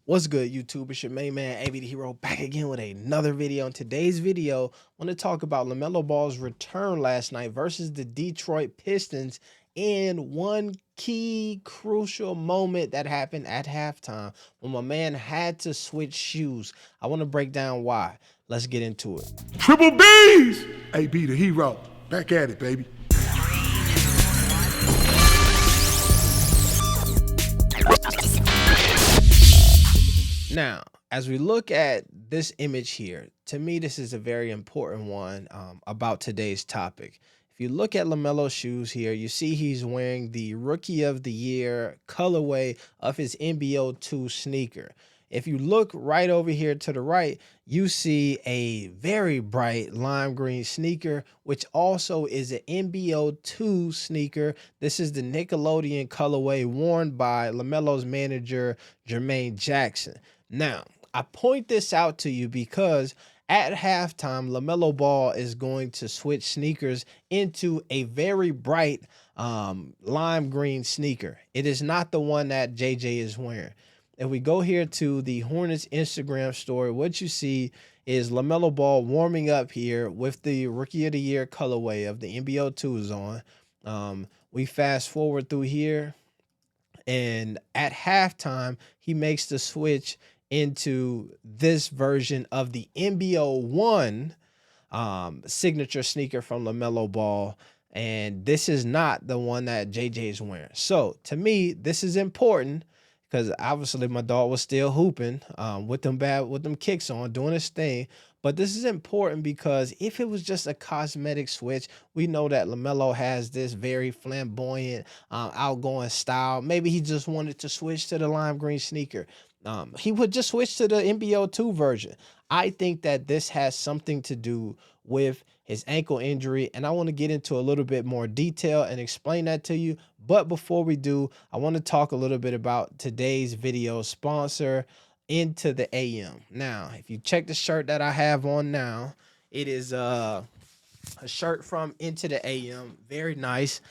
What's good, YouTube? It's your main man, AB the Hero, back again with another video. In today's video, I want to talk about LaMelo Ball's return last night versus the Detroit Pistons and one key crucial moment that happened at halftime when my man had to switch shoes. I want to break down why. Let's get into it. Triple B's! AB the Hero, back at it, baby. Now, as we look at this image here, to me, this is a very important one about today's topic. If you look at LaMelo's shoes here, you see he's wearing the Rookie of the Year colorway of his NBO2 sneaker. If you look right over here to the right, you see a very bright lime green sneaker, which also is an NBO2 sneaker. This is the Nickelodeon colorway worn by LaMelo's manager, Jermaine Jackson. Now, I point this out to you because at halftime, LaMelo Ball is going to switch sneakers into a very bright lime green sneaker. It is not the one that JJ is wearing. If we go here to the Hornets Instagram story, what you see is LaMelo Ball warming up here with the Rookie of the Year colorway of the NBO2s on. We fast forward through here, and at halftime, he makes the switch into this version of the NBO1 signature sneaker from LaMelo Ball. And this is not the one that JJ is wearing. So to me, this is important because obviously my dog was still hooping with them kicks on, doing his thing. But this is important because if it was just a cosmetic switch, we know that LaMelo has this very flamboyant, outgoing style. Maybe he just wanted to switch to the lime green sneaker. He would just switch to the NBO2 version. I think that this has something to do with his ankle injury, and I want to get into a little bit more detail and explain that to you. But before we do, I want to talk a little bit about today's video sponsor, Into the AM. Now, if you check the shirt that I have on now, it is a shirt from Into the AM. Very nice.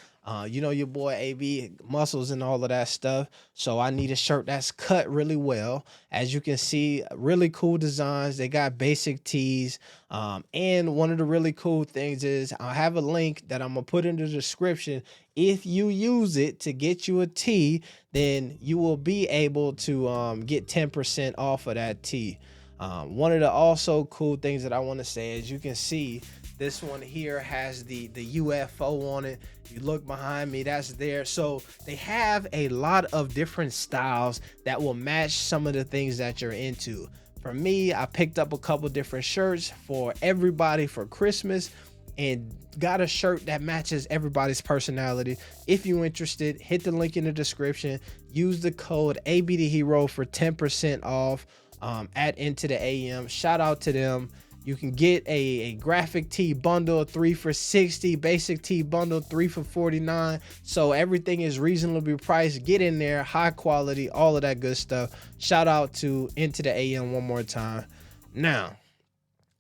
You know your boy AB, muscles and all of that stuff. So I need a shirt that's cut really well. As you can see, really cool designs. They got basic tees. And one of the really cool things is I have a link that I'm going to put in the description. If you use it to get you a tee, then you will be able to get 10% off of that tee. One of the also cool things that I want to say is you can see this one here has the UFO on it. You look behind me, that's there. So they have a lot of different styles that will match some of the things that you're into. For me, I picked up a couple different shirts for everybody for Christmas and got a shirt that matches everybody's personality. If you're interested, hit the link in the description. Use the code AB the Hero for 10% off at Into the AM. Shout out to them. You can get a graphic tee bundle, 3 for $60, basic tee bundle, 3 for $49. So everything is reasonably priced. Get in there, high quality, all of that good stuff. Shout out to Into the AM one more time. Now,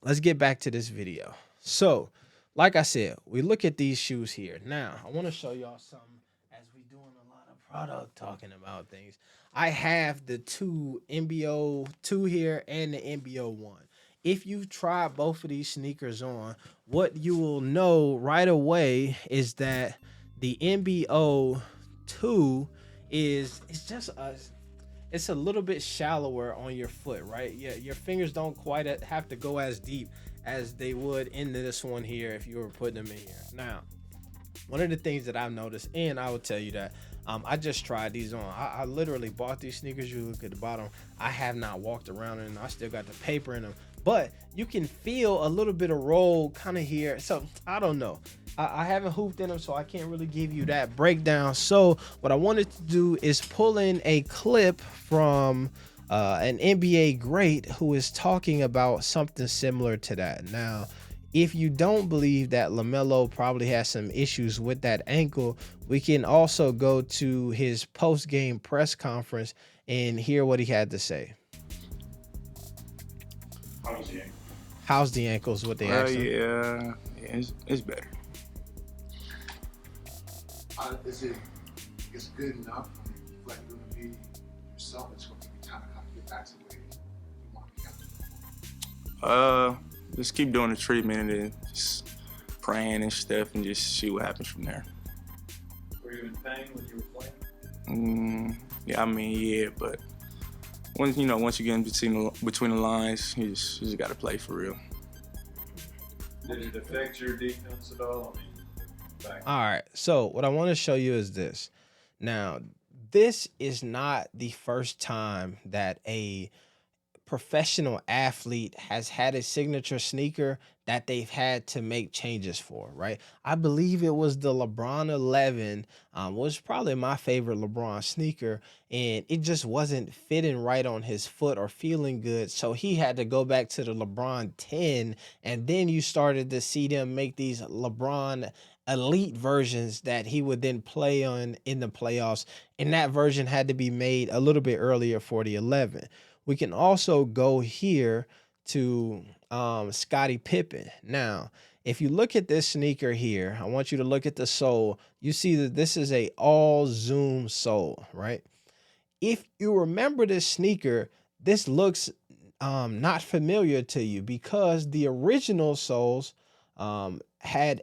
let's get back to this video. So, like I said, we look at these shoes here. Now, I want to show y'all something as we doing a lot of product talking about things. I have the two NBO2 here and the NBO1. If you've tried both of these sneakers on, what you will know right away is that the NBO2 it's a little bit shallower on your foot, right? Yeah, your fingers don't quite have to go as deep as they would into this one here if you were putting them in here. Now, one of the things that I've noticed, and I will tell you that I just tried these on. I literally bought these sneakers. You look at the bottom. I have not walked around in them. I still got the paper in them. But you can feel a little bit of roll kind of here. So I don't know. I haven't hooped in them, so I can't really give you that breakdown. So what I wanted to do is pull in a clip from an NBA great who is talking about something similar to that. Now, if you don't believe that LaMelo probably has some issues with that ankle, we can also go to his post-game press conference and hear what he had to say. How's the ankles? What they asked him? Yeah, it's better. Is it good enough? Like you're gonna be yourself? It's gonna give you time to kind of get Just keep doing the treatment and then just praying and stuff and just see what happens from there. Were you in pain when you were Yeah, I mean, yeah, but once you get in between the lines, you just got to play for real. playing? Did it affect your defense at all? All right. So what I want to show you is this. Now, this is not the first time that a professional athlete has had a signature sneaker that they've had to make changes for, right? I believe it was the LeBron 11, was probably my favorite LeBron sneaker, and it just wasn't fitting right on his foot or feeling good. So he had to go back to the LeBron 10, and then you started to see them make these LeBron elite versions that he would then play on in the playoffs, and that version had to be made a little bit earlier for the 11. We can also go here to Scottie Pippen. Now, if you look at this sneaker here, I want you to look at the sole. You see that this is a all zoom sole, right? If you remember this sneaker, this looks not familiar to you because the original soles had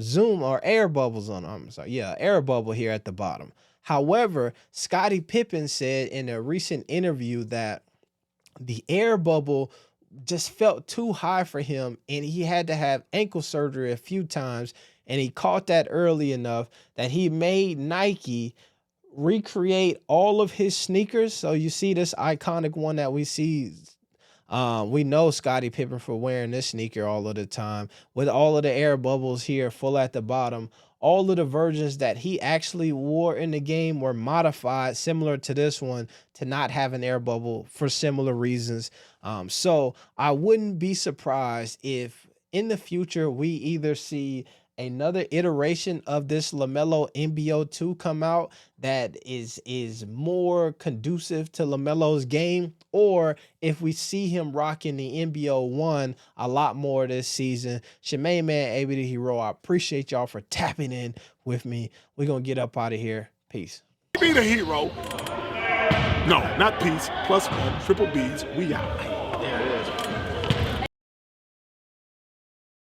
zoom or air bubbles on them. I'm sorry, yeah, air bubble here at the bottom. However, Scottie Pippen said in a recent interview that the air bubble just felt too high for him and he had to have ankle surgery a few times, and he caught that early enough that he made Nike recreate all of his sneakers. So you see this iconic one that we see. We know Scottie Pippen for wearing this sneaker all of the time with all of the air bubbles here full at the bottom. All of the versions that he actually wore in the game were modified similar to this one to not have an air bubble for similar reasons. So I wouldn't be surprised if in the future we either see another iteration of this LaMelo NBO 2 come out that is more conducive to LaMelo's game, or if we see him rocking the NBO 1 a lot more this season. Shemaine Man, AB the Hero, I appreciate y'all for tapping in with me. We're going to get up out of here. Peace. Be the hero. No, not peace. +1, triple B's. We out.